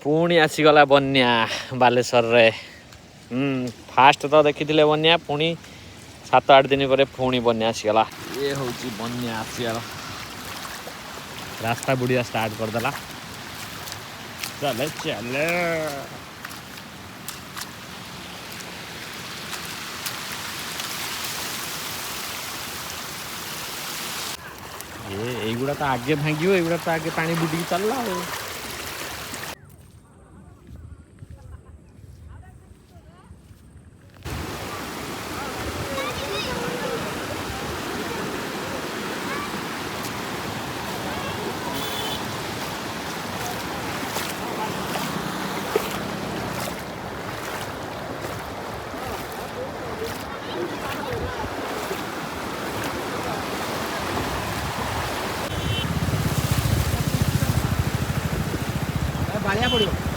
पुणी आसीगला बन्या बालेश्वर रे फास्ट तो देखी बन्या पुणी 7-8 दिन पर पुणी बन्या आसीगला ये हूँ बन्या आसीगला रास्ता बुड़िया स्टार्ट करदेला चले चले ये तो आगे भांगी एगुड़ा तो आगे पानी बुड़ी चलला बालिया पड़ो।